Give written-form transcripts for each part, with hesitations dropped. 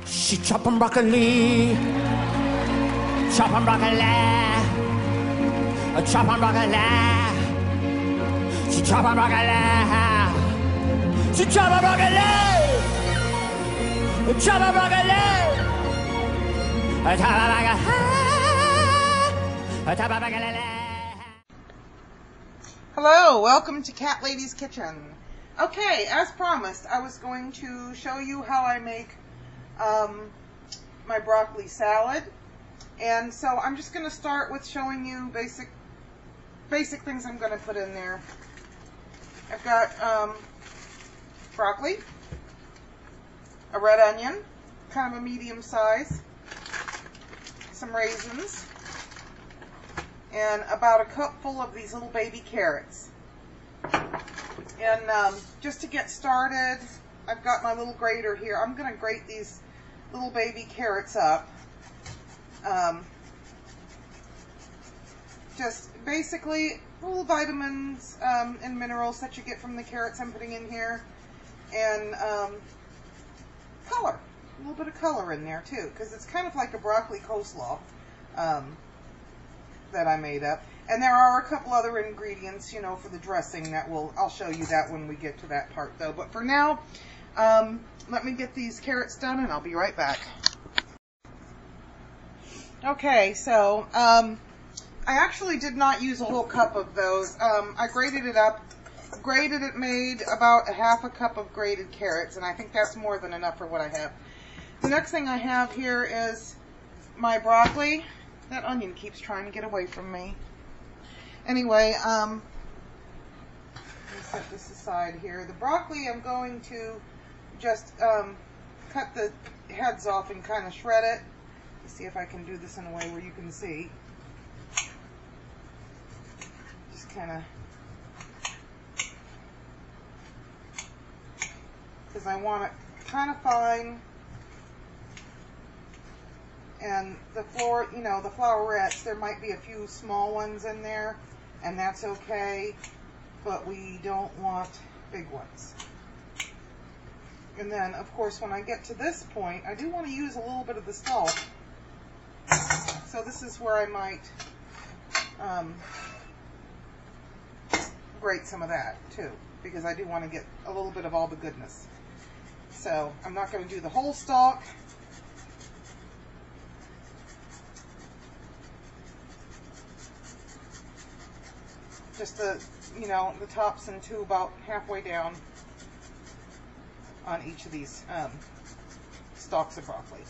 She chopping broccoli, chopping broccoli, chopping broccoli. She chopping broccoli, she chopping broccoli, chopping broccoli, chopping broccoli. Hello, welcome to Cat Lady's Kitchen. Okay, as promised, I was going to show you how I make my broccoli salad. And so I'm just going to start with showing you basic things I'm going to put in there. I've got broccoli, a red onion, kind of a medium size, some raisins, and about a cup full of these little baby carrots. And just to get started, I've got my little grater here. I'm going to grate these little baby carrots up. Just basically little vitamins and minerals that you get from the carrots I'm putting in here. And color. A little bit of color in there too, because it's kind of like a broccoli coleslaw that I made up. And there are a couple other ingredients, you know, for the dressing that I'll show you that when we get to that part though. But for now, let me get these carrots done and I'll be right back. Okay, so I actually did not use a whole cup of those. I grated it up, made about a half a cup of grated carrots, and I think that's more than enough for what I have. The next thing I have here is my broccoli. That onion keeps trying to get away from me. Anyway, let me set this aside here. The broccoli, I'm going to just cut the heads off and kind of shred it. Let's see if I can do this in a way where you can see. Just kind of, because I want it kind of fine. And the flowerets, there might be a few small ones in there, and that's okay, but we don't want big ones. And then, of course, when I get to this point, I do want to use a little bit of the salt. So this is where I might grate some of that, too, because I do want to get a little bit of all the goodness. So I'm not going to do the whole stalk. Just the tops and two about halfway down on each of these stalks of broccoli.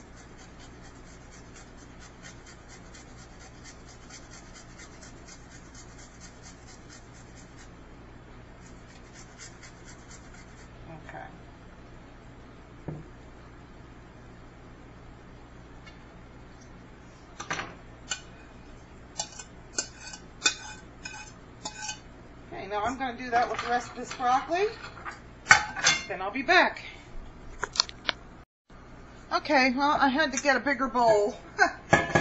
Okay. Now I'm going to do that with the rest of this broccoli, then I'll be back. Okay, well, I had to get a bigger bowl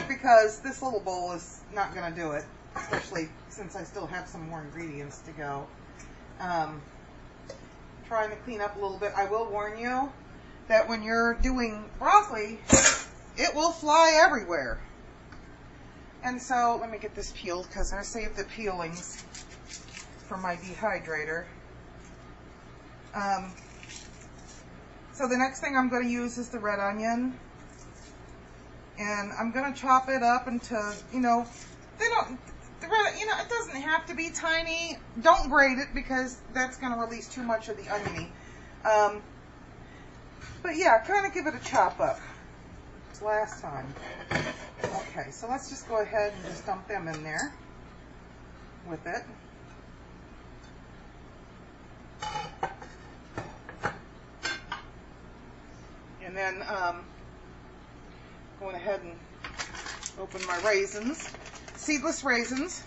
because this little bowl is not going to do it, especially since I still have some more ingredients to go. Trying to clean up a little bit. I will warn you that when you're doing broccoli, it will fly everywhere. And so, let me get this peeled because I saved the peelings for my dehydrator. So the next thing I'm going to use is the red onion, and I'm going to chop it up into, it doesn't have to be tiny. Don't grate it because that's going to release too much of the oniony. But yeah, kind of give it a chop up. Last time. Okay, so let's just go ahead and just dump them in there with it. And then going ahead and open my raisins, seedless raisins.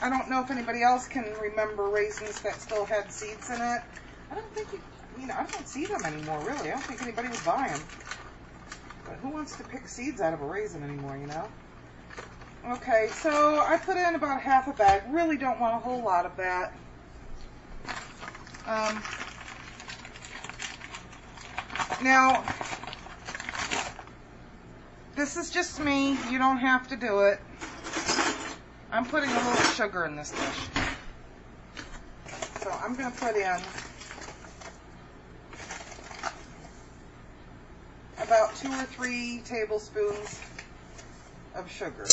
I don't know if anybody else can remember raisins that still had seeds in it. I don't think I don't see them anymore, really. I don't think anybody would buy them. But who wants to pick seeds out of a raisin anymore, you know? Okay, so I put in about half a bag. Really don't want a whole lot of that. Now, this is just me. You don't have to do it. I'm putting a little sugar in this dish. So I'm going to put in about 2 or 3 tablespoons of sugar.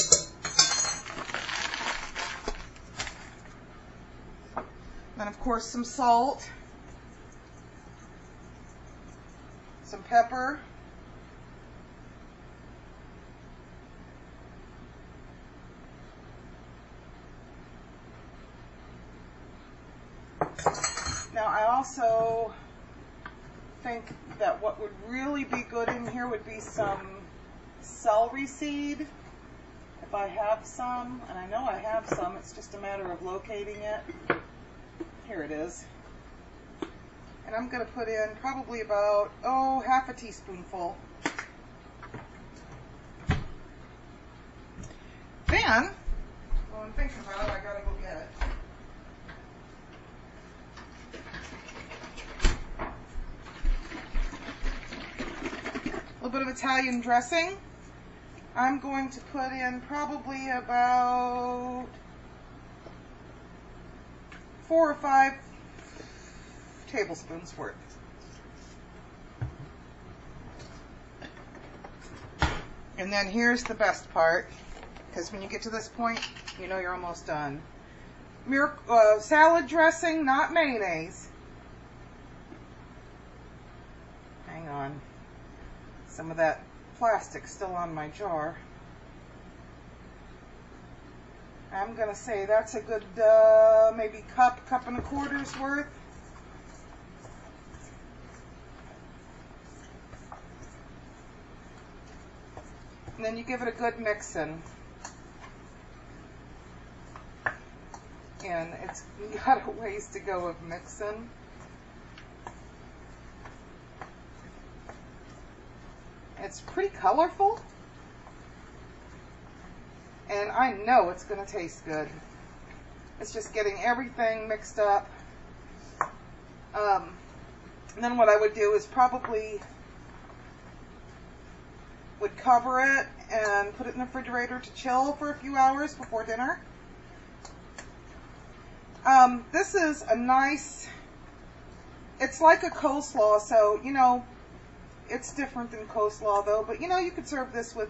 Then, of course, some salt, some pepper, now I also think that what would really be good in here would be some celery seed, if I have some, and I know I have some, it's just a matter of locating it. Here it is. And I'm going to put in probably about, half a teaspoonful. Then, while I'm thinking about it, I got to go get it. A little bit of Italian dressing. I'm going to put in probably about 4 or 5 tablespoons worth. And then here's the best part, because when you get to this point, you know you're almost done. Salad dressing, not mayonnaise. Hang on. Some of that plastic still on my jar. I'm going to say that's a good maybe cup and a quarter's worth. And then you give it a good mixin'. And it's got a ways to go of mixing. It's pretty colorful. And I know it's going to taste good. It's just getting everything mixed up. And then what I would do is probably would cover it and put it in the refrigerator to chill for a few hours before dinner. This is a nice, it's like a coleslaw, so, you know, it's different than coleslaw though, but you know, you could serve this with,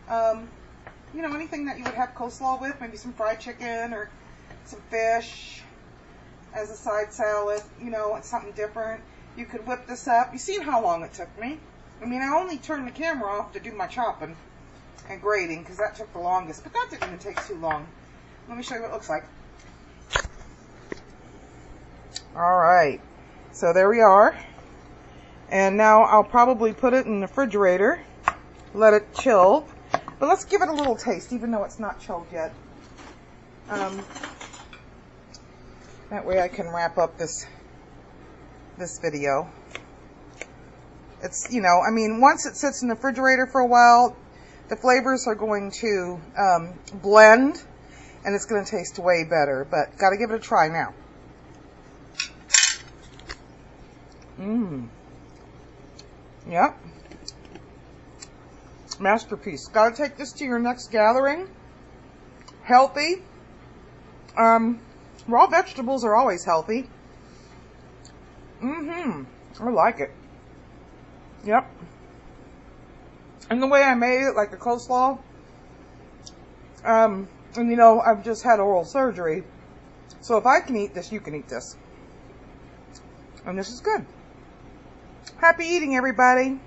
you know, anything that you would have coleslaw with, maybe some fried chicken or some fish as a side salad, you know, it's something different. You could whip this up. You see how long it took me? I mean, I only turned the camera off to do my chopping and grating because that took the longest, but that didn't even take too long. Let me show you what it looks like. Alright, so there we are. And now I'll probably put it in the refrigerator, let it chill. But let's give it a little taste, even though it's not chilled yet. That way I can wrap up this video. It's, you know, I mean, once it sits in the refrigerator for a while, the flavors are going to blend, and it's going to taste way better. But got to give it a try now. Yep. Masterpiece. Got to take this to your next gathering. Healthy. Raw vegetables are always healthy. I like it. Yep. And the way I made it, like a coleslaw. And you know, I've just had oral surgery. So if I can eat this, you can eat this. And this is good. Happy eating, everybody.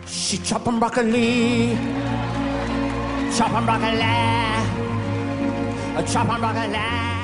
She chopping broccoli, chopping broccoli, chopping broccoli.